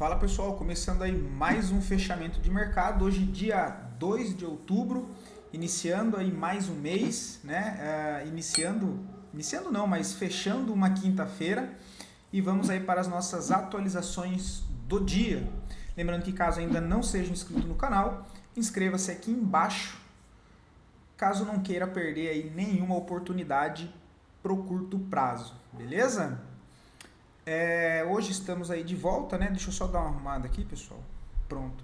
Fala pessoal, começando aí mais um fechamento de mercado, hoje dia 2 de outubro, iniciando aí mais um mês, né? Iniciando não, mas fechando uma quinta-feira e vamos aí para as nossas atualizações do dia. Lembrando que caso ainda não seja inscrito no canal, inscreva-se aqui embaixo, caso não queira perder aí nenhuma oportunidade pro curto prazo, beleza? Hoje estamos aí de volta, né? Deixa eu só dar uma arrumada aqui, pessoal. Pronto.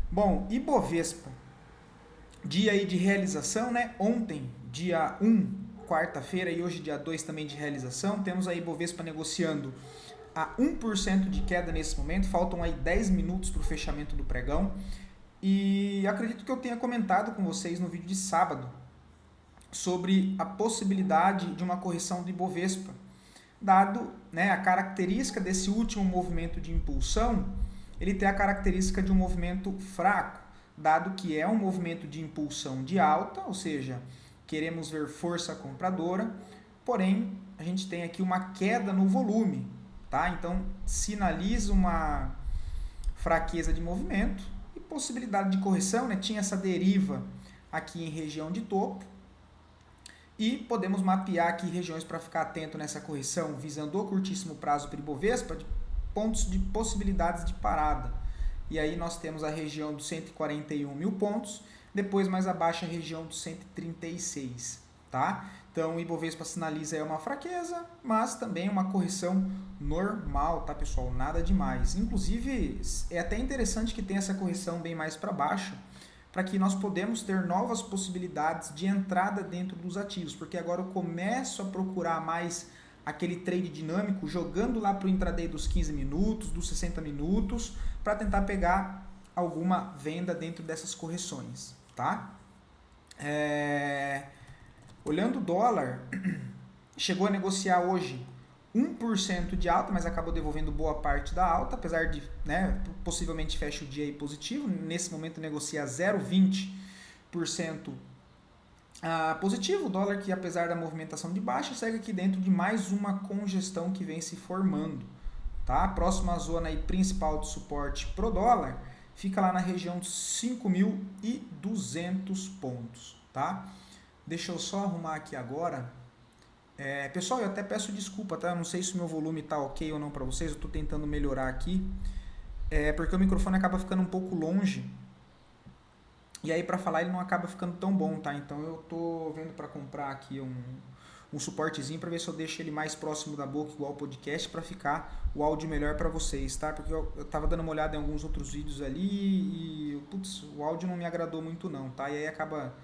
Bom, Ibovespa, dia aí de realização, né? Ontem, dia 1, quarta-feira, e hoje dia 2 também de realização. Temos aí Ibovespa negociando a 1% de queda nesse momento. Faltam aí 10 minutos para o fechamento do pregão. E acredito que eu tenha comentado com vocês no vídeo de sábado sobre a possibilidade de uma correção do Ibovespa, dado, né, a característica desse último movimento de impulsão, ele tem a característica de um movimento fraco, dado que é um movimento de impulsão de alta, ou seja, queremos ver força compradora, porém a gente tem aqui uma queda no volume, tá? Então sinaliza uma fraqueza de movimento e possibilidade de correção, né? Tinha essa deriva aqui em região de topo, e podemos mapear aqui regiões para ficar atento nessa correção, visando o curtíssimo prazo para o Ibovespa, de pontos de possibilidades de parada. E aí nós temos a região dos 141 mil pontos, depois mais abaixo a região dos 136, tá? Então o Ibovespa sinaliza aí uma fraqueza, mas também uma correção normal, tá pessoal? Nada demais. Inclusive é até interessante que tenha essa correção bem mais para baixo, para que nós podemos ter novas possibilidades de entrada dentro dos ativos, porque agora eu começo a procurar mais aquele trade dinâmico, jogando lá para o intraday dos 15 minutos, dos 60 minutos, para tentar pegar alguma venda dentro dessas correções, tá? Olhando o dólar, chegou a negociar hoje 1% de alta, mas acabou devolvendo boa parte da alta, apesar de, né, possivelmente feche o dia aí positivo. Nesse momento negocia 0,20% positivo. O dólar que, apesar da movimentação de baixa, segue aqui dentro de mais uma congestão que vem se formando. Tá? A próxima zona aí principal de suporte pro dólar fica lá na região dos 5.200 pontos. Tá? Deixa eu só arrumar aqui agora. Pessoal, eu até peço desculpa, tá? Eu não sei se o meu volume tá ok ou não para vocês, eu estou tentando melhorar aqui, porque o microfone acaba ficando um pouco longe, e aí para falar ele não acaba ficando tão bom, tá? Então eu tô vendo para comprar aqui um suportezinho para ver se eu deixo ele mais próximo da boca, igual o podcast, para ficar o áudio melhor para vocês, tá? Porque eu tava dando uma olhada em alguns outros vídeos ali e, putz, o áudio não me agradou muito não, tá? E aí acaba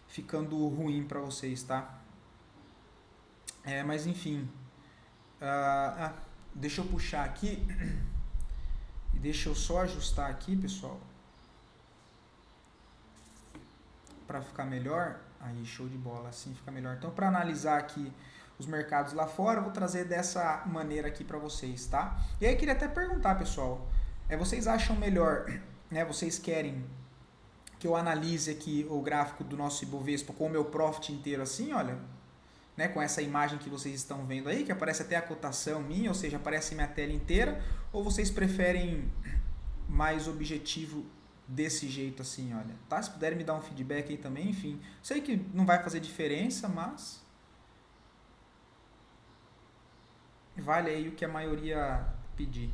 ficando ruim para vocês, tá? Mas enfim, deixa eu puxar aqui e deixa eu só ajustar aqui, pessoal, para ficar melhor. Aí, show de bola, assim fica melhor. Então, para analisar aqui os mercados lá fora, eu vou trazer dessa maneira aqui para vocês, tá? E aí, eu queria até perguntar, pessoal, vocês acham melhor, né, vocês querem que eu analise aqui o gráfico do nosso Ibovespa com o meu profit inteiro assim, olha, né, com essa imagem que vocês estão vendo aí, que aparece até a cotação minha, ou seja, aparece minha tela inteira, ou vocês preferem mais objetivo desse jeito assim, olha, tá? Se puderem me dar um feedback aí também, enfim, sei que não vai fazer diferença, mas vale aí o que a maioria pedir.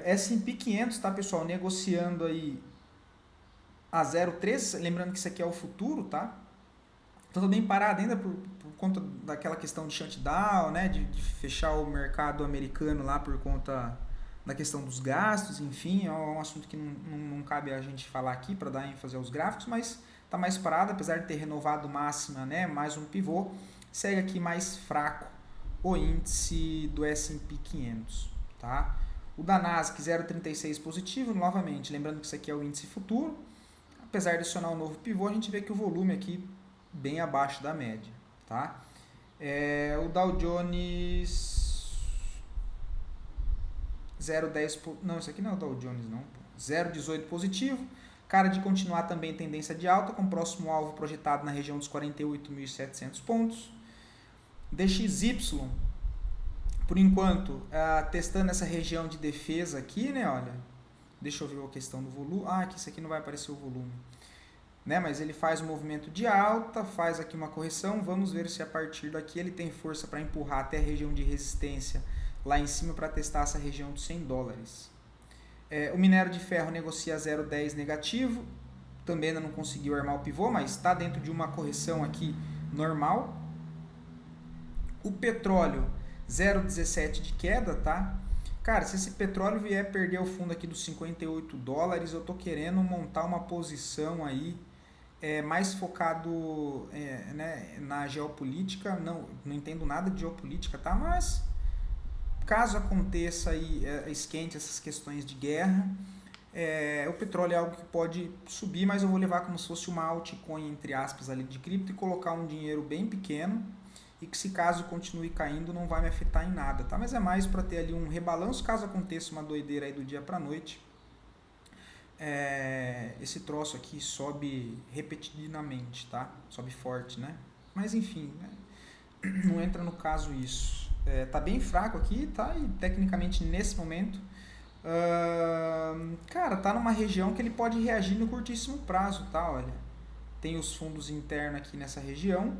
S&P 500, tá, pessoal, negociando aí a 0,3, lembrando que isso aqui é o futuro, tá? Então, bem parado ainda por conta daquela questão de shutdown, né, de fechar o mercado americano lá por conta da questão dos gastos, enfim, é um assunto que não cabe a gente falar aqui para dar ênfase aos gráficos, mas está mais parado, apesar de ter renovado máxima, né, mais um pivô, segue aqui mais fraco o índice do S&P 500, tá? O da Nasdaq 0,36 positivo, novamente, lembrando que isso aqui é o índice futuro, apesar de adicionar um novo pivô, a gente vê que o volume aqui bem abaixo da média, tá? O Dow Jones 0,10, não, isso aqui não é o Dow Jones não, 0,18 positivo, cara de continuar também tendência de alta, com o próximo alvo projetado na região dos 48.700 pontos. DXY Por enquanto, testando essa região de defesa aqui, né, olha, deixa eu ver a questão do volume, aqui isso aqui não vai aparecer o volume, né, mas ele faz um movimento de alta, faz aqui uma correção, vamos ver se a partir daqui ele tem força para empurrar até a região de resistência lá em cima para testar essa região de 100 dólares. O minério de ferro negocia 0,10 negativo, também ainda não conseguiu armar o pivô, mas está dentro de uma correção aqui normal. O petróleo 0,17 de queda, tá? Cara, se esse petróleo vier perder o fundo aqui dos 58 dólares, eu tô querendo montar uma posição aí mais focado né, na geopolítica. Não entendo nada de geopolítica, tá? Mas caso aconteça aí, esquente essas questões de guerra, o petróleo é algo que pode subir, mas eu vou levar como se fosse uma altcoin, entre aspas, ali de cripto e colocar um dinheiro bem pequeno e que se caso continue caindo não vai me afetar em nada, tá? Mas é mais para ter ali um rebalanço caso aconteça uma doideira aí do dia para noite. Esse troço aqui sobe repetidamente, tá? Sobe forte, né? Mas enfim, né? Não entra no caso isso. Tá bem fraco aqui, tá? E tecnicamente nesse momento, cara, tá numa região que ele pode reagir no curtíssimo prazo, tá? Olha, tem os fundos internos aqui nessa região.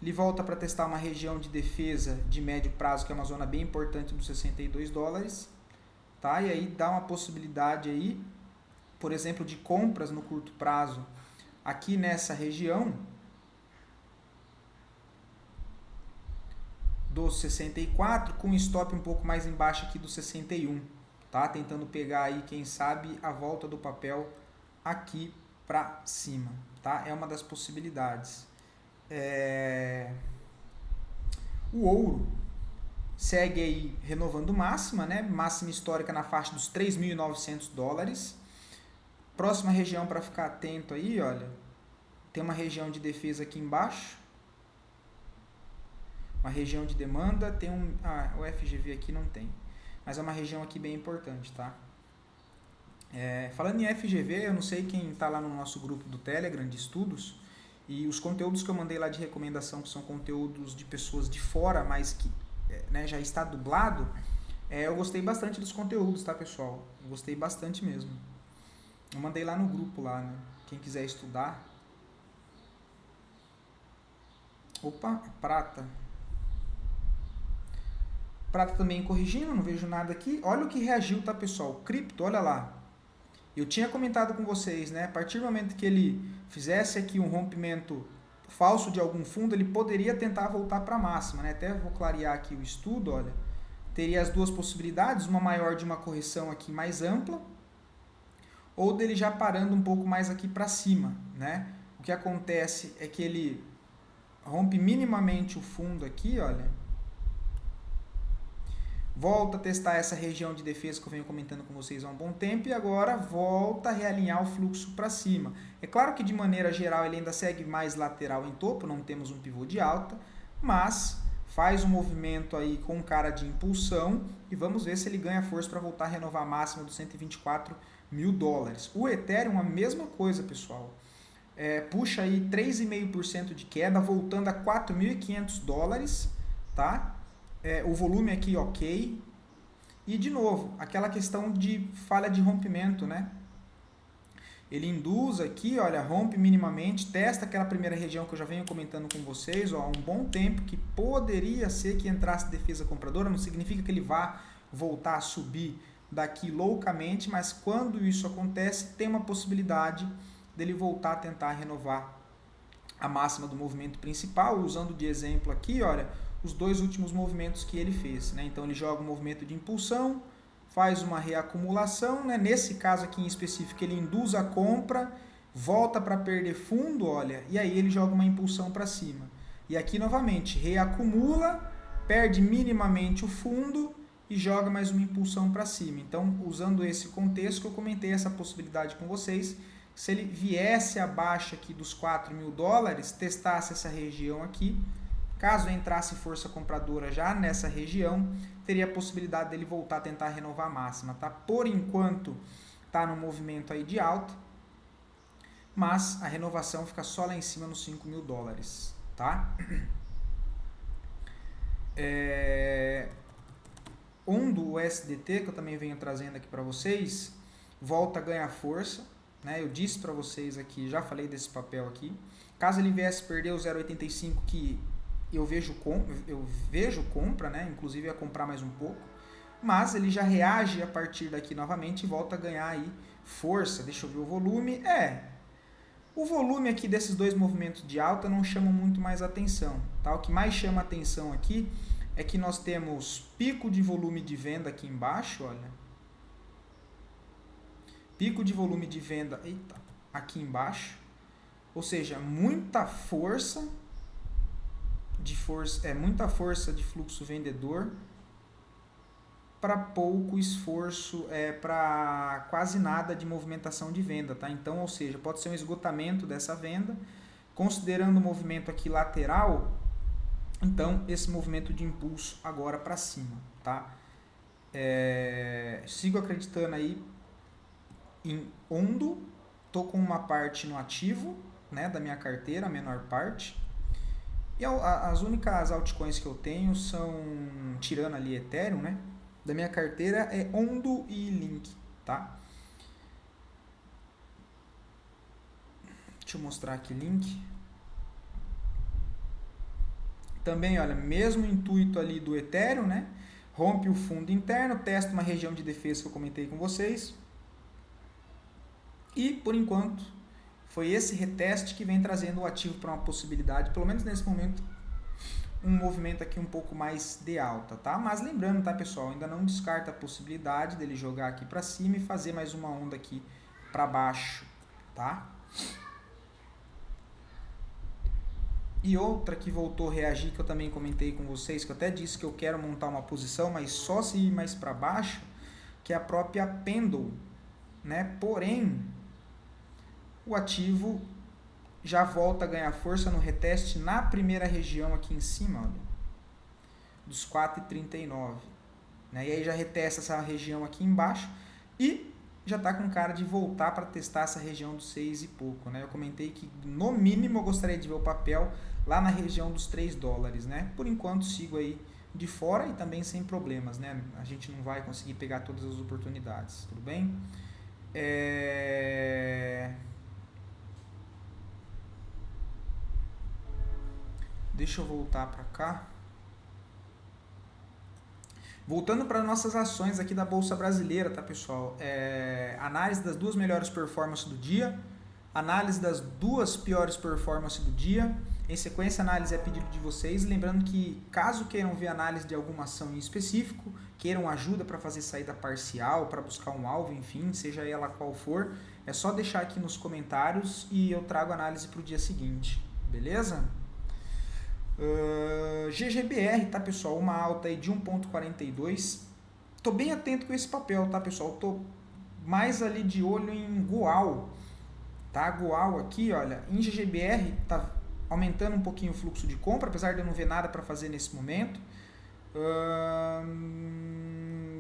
Ele volta para testar uma região de defesa de médio prazo, que é uma zona bem importante dos 62 dólares. Tá? E aí dá uma possibilidade aí, por exemplo, de compras no curto prazo aqui nessa região dos 64, com stop um pouco mais embaixo aqui dos 61. Tá? Tentando pegar aí, quem sabe, a volta do papel aqui para cima. Tá? É uma das possibilidades. O ouro segue aí renovando máxima, né? Máxima histórica na faixa dos 3.900 dólares. Próxima região para ficar atento aí, olha, tem uma região de defesa aqui embaixo, uma região de demanda, tem o FGV aqui não tem, mas é uma região aqui bem importante, tá? Falando em FGV, eu não sei quem está lá no nosso grupo do Telegram de estudos, e os conteúdos que eu mandei lá de recomendação, que são conteúdos de pessoas de fora, mas que já está dublado, eu gostei bastante dos conteúdos, tá, pessoal? Eu gostei bastante mesmo. Eu mandei lá no grupo, lá, né? Quem quiser estudar. Opa, prata. Prata também corrigindo, não vejo nada aqui. Olha o que reagiu, tá, pessoal? Cripto, olha lá. Eu tinha comentado com vocês, né? A partir do momento que ele fizesse aqui um rompimento falso de algum fundo, ele poderia tentar voltar para a máxima, né? Até vou clarear aqui o estudo, olha. Teria as duas possibilidades, uma maior de uma correção aqui mais ampla, ou dele já parando um pouco mais aqui para cima, né? O que acontece é que ele rompe minimamente o fundo aqui, olha. Volta a testar essa região de defesa que eu venho comentando com vocês há um bom tempo e agora volta a realinhar o fluxo para cima. É claro que de maneira geral ele ainda segue mais lateral em topo, não temos um pivô de alta, mas faz um movimento aí com cara de impulsão e vamos ver se ele ganha força para voltar a renovar a máxima dos 124 mil dólares. O Ethereum a mesma coisa, pessoal. Puxa aí 3,5% de queda, voltando a 4.500 dólares, tá? O volume aqui ok, e de novo, aquela questão de falha de rompimento, né? Ele induz aqui, olha, rompe minimamente, testa aquela primeira região que eu já venho comentando com vocês, ó, há um bom tempo, que poderia ser que entrasse defesa compradora, não significa que ele vá voltar a subir daqui loucamente, mas quando isso acontece, tem uma possibilidade dele voltar a tentar renovar a máxima do movimento principal, usando de exemplo aqui, olha, os dois últimos movimentos que ele fez, né? Então ele joga um movimento de impulsão, faz uma reacumulação, né? Nesse caso aqui em específico ele induz a compra, volta para perder fundo, olha, e aí ele joga uma impulsão para cima. E aqui novamente reacumula, perde minimamente o fundo e joga mais uma impulsão para cima. Então, usando esse contexto, eu comentei essa possibilidade com vocês. Se ele viesse abaixo aqui dos 4 mil dólares, testasse essa região aqui, caso entrasse força compradora já nessa região, teria a possibilidade dele voltar a tentar renovar a máxima, tá? Por enquanto, tá no movimento aí de alta, mas a renovação fica só lá em cima nos 5 mil dólares, tá? Ondo, o SDT, que eu também venho trazendo aqui para vocês, volta a ganhar força, né? Eu disse para vocês aqui, já falei desse papel aqui. Caso ele viesse perder o 0,85, que eu vejo compra, né? Inclusive ia comprar mais um pouco, mas ele já reage a partir daqui novamente e volta a ganhar aí força. Deixa eu ver o volume. O volume aqui desses dois movimentos de alta não chama muito mais atenção, tá? O que mais chama atenção aqui é que nós temos pico de volume de venda aqui embaixo, olha. Pico de volume de venda, aqui embaixo. Ou seja, muita força de fluxo vendedor para pouco esforço, para quase nada de movimentação de venda, tá? Então, ou seja, pode ser um esgotamento dessa venda, considerando o movimento aqui lateral, então esse movimento de impulso agora para cima, tá? Sigo acreditando aí em Ondo, tô com uma parte no ativo, né, da minha carteira, a menor parte. E as únicas altcoins que eu tenho são, tirando ali Ethereum, né, da minha carteira é Ondo e Link, tá? Deixa eu mostrar aqui Link. Também, olha, mesmo intuito ali do Ethereum, né? Rompe o fundo interno, testa uma região de defesa que eu comentei com vocês. E, por enquanto, foi esse reteste que vem trazendo o ativo para uma possibilidade, pelo menos nesse momento, um movimento aqui um pouco mais de alta, tá? Mas lembrando, tá, pessoal, ainda não descarta a possibilidade dele jogar aqui para cima e fazer mais uma onda aqui para baixo, tá? E outra que voltou a reagir, que eu também comentei com vocês, que eu até disse que eu quero montar uma posição, mas só se ir mais para baixo, que é a própria Pendle, né? Porém, o ativo já volta a ganhar força no reteste na primeira região aqui em cima, olha, dos 4,39, né? E aí já retesta essa região aqui embaixo e já está com cara de voltar para testar essa região dos 6 e pouco, né? Eu comentei que no mínimo eu gostaria de ver o papel lá na região dos $3, né? Por enquanto sigo aí de fora e também sem problemas, né? A gente não vai conseguir pegar todas as oportunidades, tudo bem? Deixa eu voltar para cá. Voltando para nossas ações aqui da Bolsa Brasileira, tá, pessoal? Análise das duas melhores performances do dia, análise das duas piores performances do dia. Em sequência, a análise é pedido de vocês. Lembrando que, caso queiram ver análise de alguma ação em específico, queiram ajuda para fazer saída parcial, para buscar um alvo, enfim, seja ela qual for, é só deixar aqui nos comentários e eu trago a análise para o dia seguinte, beleza? GGBR, tá, pessoal? Uma alta aí de 1,42. Tô bem atento com esse papel, tá, pessoal? Tô mais ali de olho em Goal, tá? Goal aqui, olha, em GGBR tá aumentando um pouquinho o fluxo de compra, apesar de eu não ver nada para fazer nesse momento.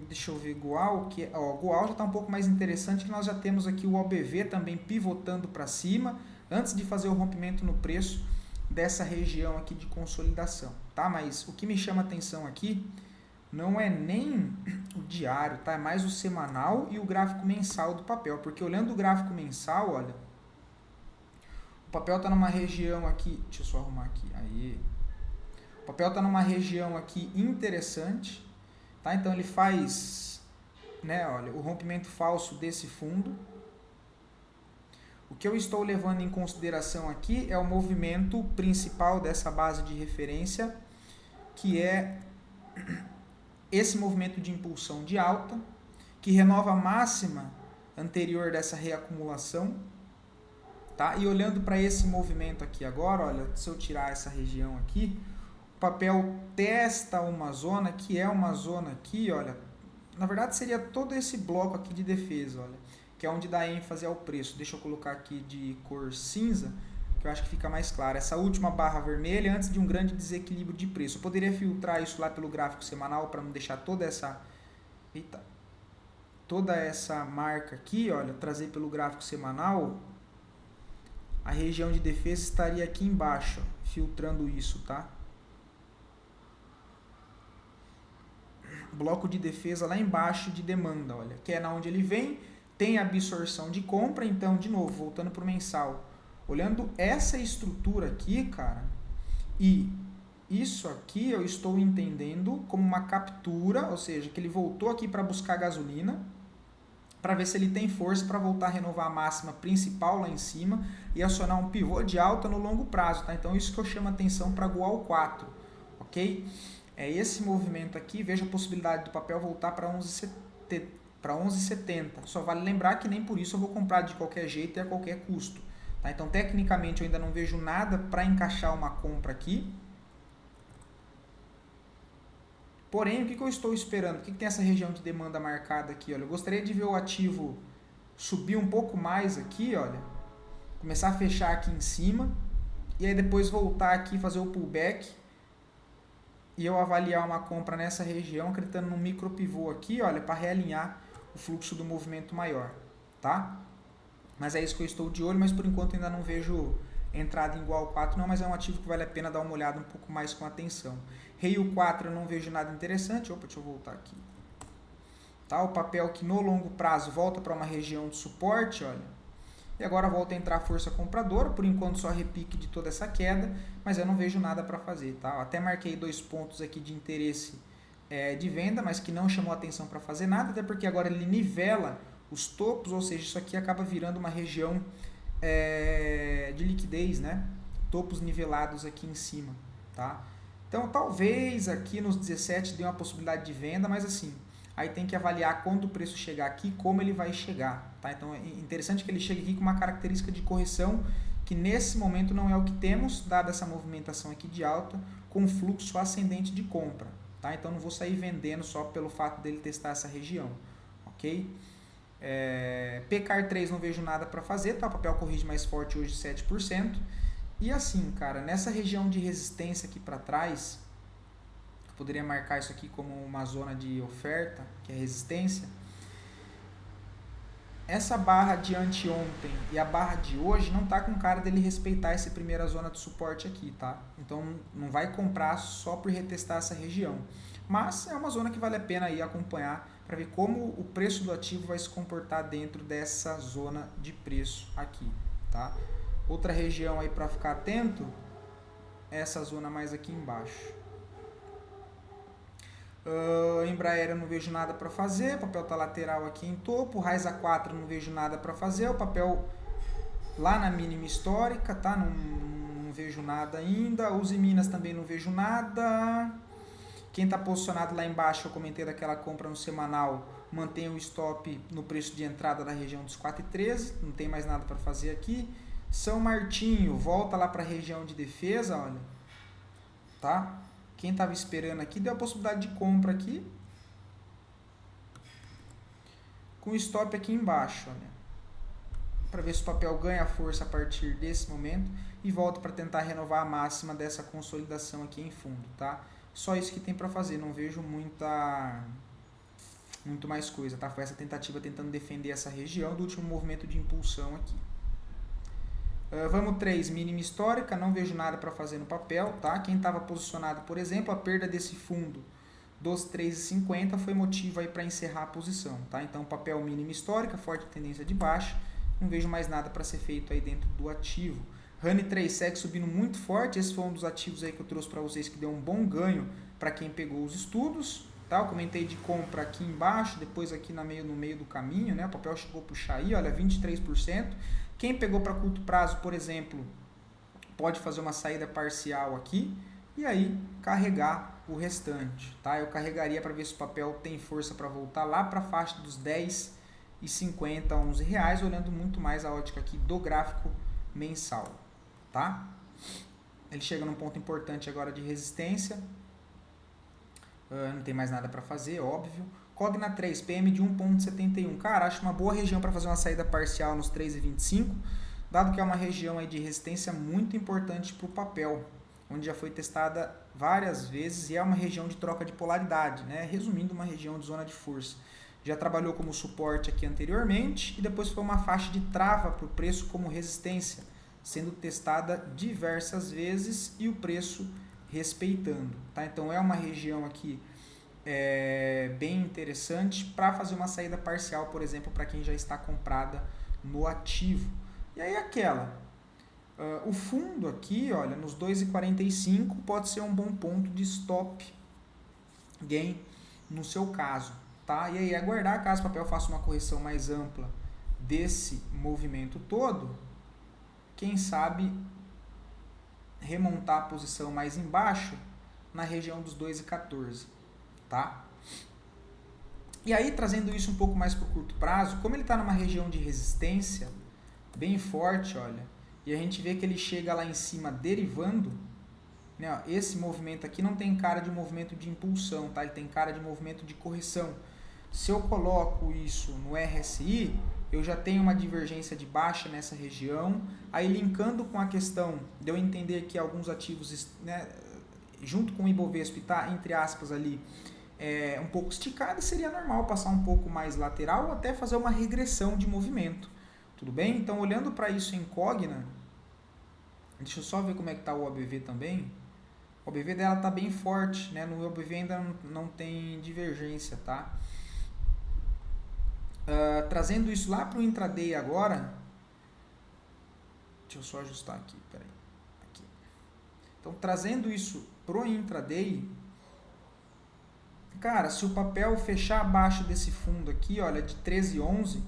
Deixa eu ver Goal, Goal já está um pouco mais interessante, que nós já temos aqui o OBV também pivotando para cima, antes de fazer o rompimento no preço dessa região aqui de consolidação, tá? Mas o que me chama atenção aqui não é nem o diário, tá? É mais o semanal e o gráfico mensal do papel, porque olhando o gráfico mensal, olha, o papel está numa região aqui, deixa eu só arrumar aqui, aí. O papel está numa região aqui interessante, tá? Então ele faz, né, olha, o rompimento falso desse fundo. O que eu estou levando em consideração aqui é o movimento principal dessa base de referência, que é esse movimento de impulsão de alta, que renova a máxima anterior dessa reacumulação, tá? E olhando para esse movimento aqui agora, olha, se eu tirar essa região aqui, o papel testa uma zona, que é uma zona aqui, olha, na verdade seria todo esse bloco aqui de defesa, olha, que é onde dá ênfase ao preço. Deixa eu colocar aqui de cor cinza, que eu acho que fica mais claro. Essa última barra vermelha antes de um grande desequilíbrio de preço. Eu poderia filtrar isso lá pelo gráfico semanal para não deixar toda essa marca aqui, olha, trazer pelo gráfico semanal. A região de defesa estaria aqui embaixo, ó, filtrando isso, tá? bloco de defesa lá embaixo de demanda, olha, que é na onde ele vem, tem absorção de compra, então, de novo, voltando para o mensal, olhando essa estrutura aqui, cara, e isso aqui eu estou entendendo como uma captura, ou seja, que ele voltou aqui para buscar gasolina, para ver se ele tem força para voltar a renovar a máxima principal lá em cima e acionar um pivô de alta no longo prazo, tá? Então isso que eu chamo a atenção para Goal 4, ok? É esse movimento aqui, veja a possibilidade do papel voltar para 11,70. Só vale lembrar que nem por isso eu vou comprar de qualquer jeito e a qualquer custo, tá? Então tecnicamente eu ainda não vejo nada para encaixar uma compra aqui. Porém, o que eu estou esperando? O que tem essa região de demanda marcada aqui? Olha, eu gostaria de ver o ativo subir um pouco mais aqui, olha, começar a fechar aqui em cima e aí depois voltar aqui, fazer o pullback e eu avaliar uma compra nessa região, acreditando num micro pivô aqui, olha, para realinhar o fluxo do movimento maior, tá? Mas é isso que eu estou de olho, mas por enquanto ainda não vejo entrada em igual 4 não, mas é um ativo que vale a pena dar uma olhada um pouco mais com atenção. Rio 4 eu não vejo nada interessante. Opa, deixa eu voltar aqui. Tá, o papel que no longo prazo volta para uma região de suporte, olha. E agora volta a entrar a força compradora, por enquanto só repique de toda essa queda, mas eu não vejo nada para fazer, tá? Eu até marquei 2 pontos aqui de interesse de venda, mas que não chamou atenção para fazer nada, até porque agora ele nivela os topos, ou seja, isso aqui acaba virando uma região de liquidez, né? Topos nivelados aqui em cima, tá? Então, talvez aqui nos 17 dê uma possibilidade de venda, mas assim, aí tem que avaliar quando o preço chegar aqui, como ele vai chegar, tá? Então, é interessante que ele chegue aqui com uma característica de correção que nesse momento não é o que temos, dada essa movimentação aqui de alta, com fluxo ascendente de compra, tá? Então, não vou sair vendendo só pelo fato dele testar essa região, ok? PCAR 3 não vejo nada para fazer, tá? O papel corrige mais forte hoje 7%. E assim, cara, nessa região de resistência aqui para trás, eu poderia marcar isso aqui como uma zona de oferta, que é resistência. Essa barra de anteontem e a barra de hoje não tá com cara dele respeitar essa primeira zona de suporte aqui, tá? Então não vai comprar só por retestar essa região. Mas é uma zona que vale a pena aí acompanhar para ver como o preço do ativo vai se comportar dentro dessa zona de preço aqui, tá? Outra região aí para ficar atento é essa zona mais aqui embaixo. Embraer eu não vejo nada para fazer, o papel está lateral aqui em topo, Raiza 4 não vejo nada para fazer, o papel lá na mínima histórica, tá? Não vejo nada ainda, Uzi Minas também não vejo nada. Quem está posicionado lá embaixo, eu comentei daquela compra no semanal, mantém o stop no preço de entrada da região dos 4,13, não tem mais nada para fazer aqui. São Martinho, volta lá para a região de defesa, olha, tá? Quem estava esperando aqui, deu a possibilidade de compra aqui, com stop aqui embaixo, olha, para ver se o papel ganha força a partir desse momento e volta para tentar renovar a máxima dessa consolidação aqui em fundo, tá? Só isso que tem para fazer, não vejo muito mais coisa, tá? Foi essa tentativa tentando defender essa região do último movimento de impulsão aqui. Vamos 3, mínima histórica, não vejo nada para fazer no papel, tá? Quem estava posicionado, por exemplo, a perda desse fundo dos 3,50 foi motivo aí para encerrar a posição, tá? Então, papel mínima histórica, forte tendência de baixa, não vejo mais nada para ser feito aí dentro do ativo. RANI 3 segue subindo muito forte, esse foi um dos ativos aí que eu trouxe para vocês que deu um bom ganho para quem pegou os estudos, tá? Eu comentei de compra aqui embaixo, depois aqui no meio do caminho, né? O papel chegou a puxar aí, olha, 23%. Quem pegou para curto prazo, por exemplo, pode fazer uma saída parcial aqui e aí carregar o restante, tá? Eu carregaria para ver se o papel tem força para voltar lá para a faixa dos 10,50 a 11 reais, olhando muito mais a ótica aqui do gráfico mensal, tá? Ele chega num ponto importante agora de resistência, não tem mais nada para fazer, óbvio. Cogna 3, PM de 1,71. Cara, acho uma boa região para fazer uma saída parcial nos 3,25, dado que é uma região aí de resistência muito importante para o papel, onde já foi testada várias vezes e é uma região de troca de polaridade, né? Resumindo, uma região de zona de força. Já trabalhou como suporte aqui anteriormente e depois foi uma faixa de trava para o preço como resistência, sendo testada diversas vezes e o preço respeitando, tá? Então é uma região aqui bem interessante para fazer uma saída parcial, por exemplo, para quem já está comprada no ativo. E aí o fundo aqui, olha, nos 2,45 pode ser um bom ponto de stop gain no seu caso, tá? E aí aguardar caso o papel faça uma correção mais ampla desse movimento todo, quem sabe remontar a posição mais embaixo na região dos 2,14, tá? E aí, trazendo isso um pouco mais para o curto prazo, como ele está numa região de resistência bem forte, olha, e a gente vê que ele chega lá em cima derivando, né, ó, esse movimento aqui não tem cara de movimento de impulsão, tá? Ele tem cara de movimento de correção. Se eu coloco isso no RSI, eu já tenho uma divergência de baixa nessa região, aí linkando com a questão de eu entender que alguns ativos, né, junto com o Ibovespa está, entre aspas, ali, um pouco esticado, seria normal passar um pouco mais lateral ou até fazer uma regressão de movimento. Tudo bem? Então, olhando para isso em Cogna, deixa eu só ver como é que está o OBV também. O OBV dela está bem forte, né? No OBV ainda não tem divergência, tá? Trazendo isso lá para o intraday agora, deixa eu só ajustar aqui, peraí. Aqui. Então, trazendo isso para o intraday, cara, se o papel fechar abaixo desse fundo aqui, olha, de 13,11,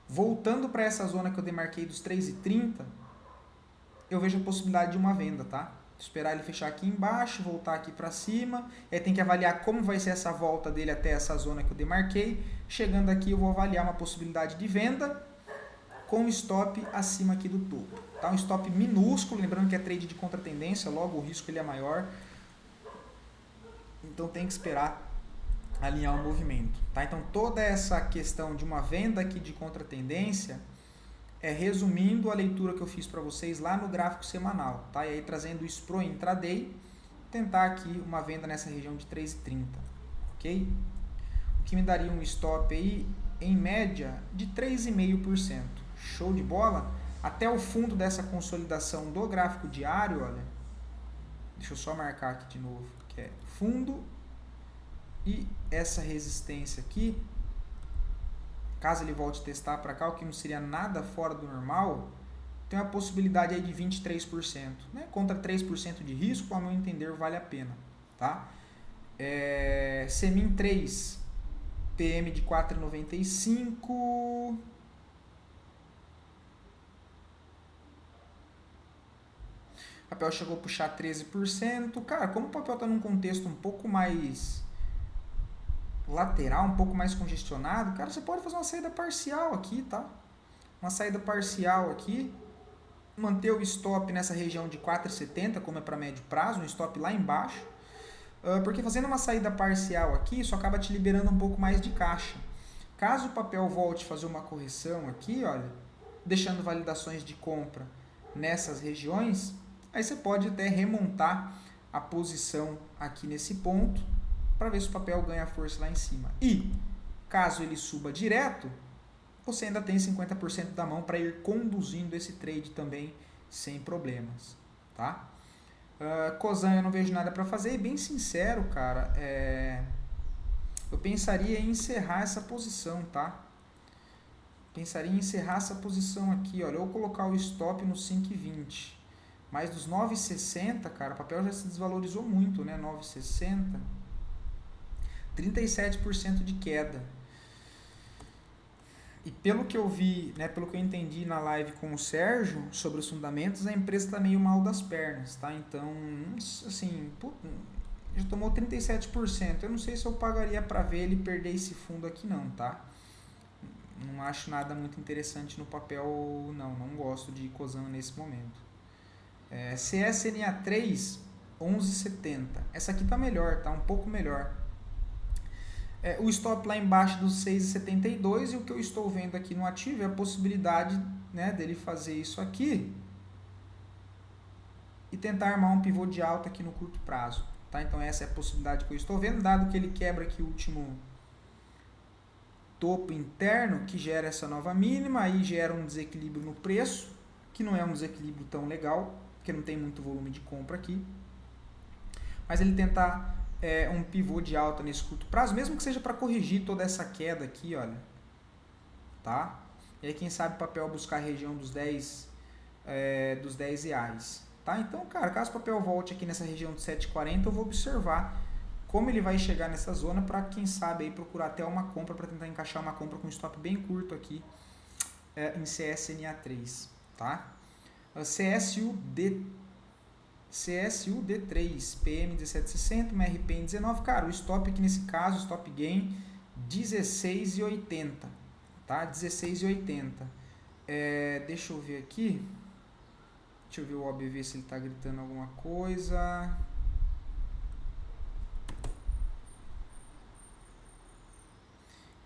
voltando para essa zona que eu demarquei dos 3,30, eu vejo a possibilidade de uma venda, tá? Esperar ele fechar aqui embaixo, voltar aqui para cima, aí tem que avaliar como vai ser essa volta dele até essa zona que eu demarquei. Chegando aqui eu vou avaliar uma possibilidade de venda com stop acima aqui do topo, tá? Um stop minúsculo, lembrando que é trade de contratendência, logo o risco ele é maior, então tem que esperar alinhar o movimento, tá? Então toda essa questão de uma venda aqui de contratendência resumindo a leitura que eu fiz para vocês lá no gráfico semanal, tá? E aí trazendo isso pro intraday, tentar aqui uma venda nessa região de 3,30, ok? O que me daria um stop aí em média de 3,5%. Show de bola? Até o fundo dessa consolidação do gráfico diário, olha, deixa eu só marcar aqui de novo, que é fundo e essa resistência aqui, caso ele volte a testar para cá, o que não seria nada fora do normal, tem uma possibilidade aí de 23%, né? Contra 3% de risco, ao meu entender, vale a pena, tá? Semin 3, PM de 4,95, o papel chegou a puxar 13%, cara, como o papel está num contexto um pouco mais lateral, um pouco mais congestionado, cara, você pode fazer uma saída parcial aqui, tá? Uma saída parcial aqui, manter o stop nessa região de 4,70, como é para médio prazo, um stop lá embaixo, porque fazendo uma saída parcial aqui, isso acaba te liberando um pouco mais de caixa. Caso o papel volte a fazer uma correção aqui, olha, deixando validações de compra nessas regiões, aí você pode até remontar a posição aqui nesse ponto, para ver se o papel ganha força lá em cima. E, caso ele suba direto, você ainda tem 50% da mão para ir conduzindo esse trade também sem problemas, tá? Cosan eu não vejo nada para fazer, e bem sincero, cara, eu pensaria em encerrar essa posição, tá? Pensaria em encerrar essa posição aqui, olha, ou colocar o stop no 5,20. Mas dos 9,60, cara, o papel já se desvalorizou muito, né? 9,60... 37% de queda. E pelo que eu vi, né, pelo que eu entendi na live com o Sérgio sobre os fundamentos, a empresa está meio mal das pernas, tá? Então, assim, já tomou 37%. Eu não sei se eu pagaria para ver ele perder esse fundo aqui não, tá? Não acho nada muito interessante no papel, não gosto de Cosan nesse momento. CSNA3, 11,70. Essa aqui tá melhor, tá um pouco melhor. O stop lá embaixo dos 6,72 e o que eu estou vendo aqui no ativo é a possibilidade, né, dele fazer isso aqui e tentar armar um pivô de alta aqui no curto prazo, tá? Então essa é a possibilidade que eu estou vendo, dado que ele quebra aqui o último topo interno que gera essa nova mínima, aí gera um desequilíbrio no preço, que não é um desequilíbrio tão legal, porque não tem muito volume de compra aqui, mas ele tentar um pivô de alta nesse curto prazo, mesmo que seja para corrigir toda essa queda aqui, olha, tá? E aí quem sabe o papel buscar a região dos 10 reais, tá? Então, cara, caso o papel volte aqui nessa região de 7,40, eu vou observar como ele vai chegar nessa zona para quem sabe aí procurar até uma compra, para tentar encaixar uma compra com um stop bem curto aqui em CSNA3, tá? CSUD3, PM 1760, uma RP em 19, cara, o stop aqui nesse caso, stop gain 16,80, tá? 16,80. Deixa eu ver aqui. Deixa eu ver o OBV se ele tá gritando alguma coisa.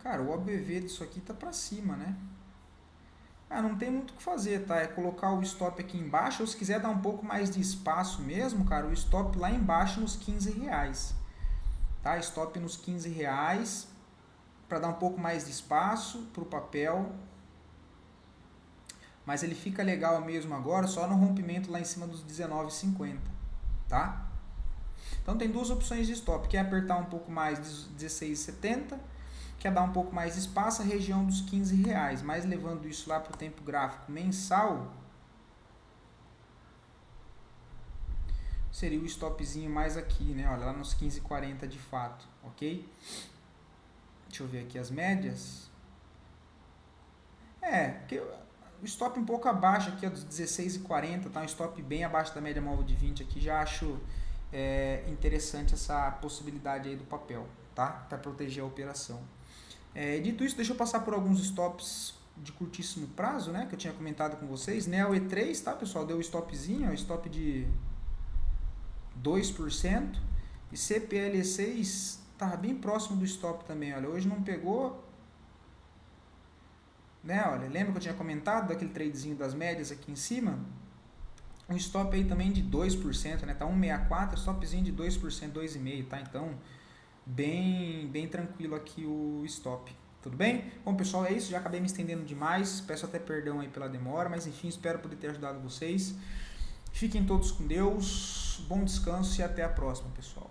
Cara, o OBV disso aqui tá pra cima, né? Não tem muito o que fazer, tá? É colocar o stop aqui embaixo, ou se quiser dar um pouco mais de espaço mesmo, cara, o stop lá embaixo nos 15 reais. Tá? Stop nos 15 reais, para dar um pouco mais de espaço pro papel. Mas ele fica legal mesmo agora só no rompimento lá em cima dos 19,50, tá? Então tem duas opções de stop, quer apertar um pouco mais de 16,70, quer dar um pouco mais de espaço, a região dos 15 reais, mas levando isso lá para o tempo gráfico mensal, seria o stopzinho mais aqui, né? Olha, lá nos 15,40 de fato, ok? Deixa eu ver aqui as médias. Porque o stop um pouco abaixo aqui, ó, dos 16,40, tá? Um stop bem abaixo da média móvel de 20 aqui, já acho interessante essa possibilidade aí do papel, tá? Para proteger a operação. Dito isso, deixa eu passar por alguns stops de curtíssimo prazo, né? Que eu tinha comentado com vocês. Neo E3, tá, pessoal? Deu stopzinho, stop de 2%. E CPL6 tá bem próximo do stop também, olha. Hoje não pegou, né? Olha, lembra que eu tinha comentado daquele tradezinho das médias aqui em cima? Um stop aí também de 2%, né? Tá 1,64, stopzinho de 2%, 2,5%, tá? Então, bem tranquilo aqui o stop. Tudo bem? Bom, pessoal, é isso. Já acabei me estendendo demais. Peço até perdão aí pela demora, mas enfim, espero poder ter ajudado vocês. Fiquem todos com Deus. Bom descanso e até a próxima, pessoal.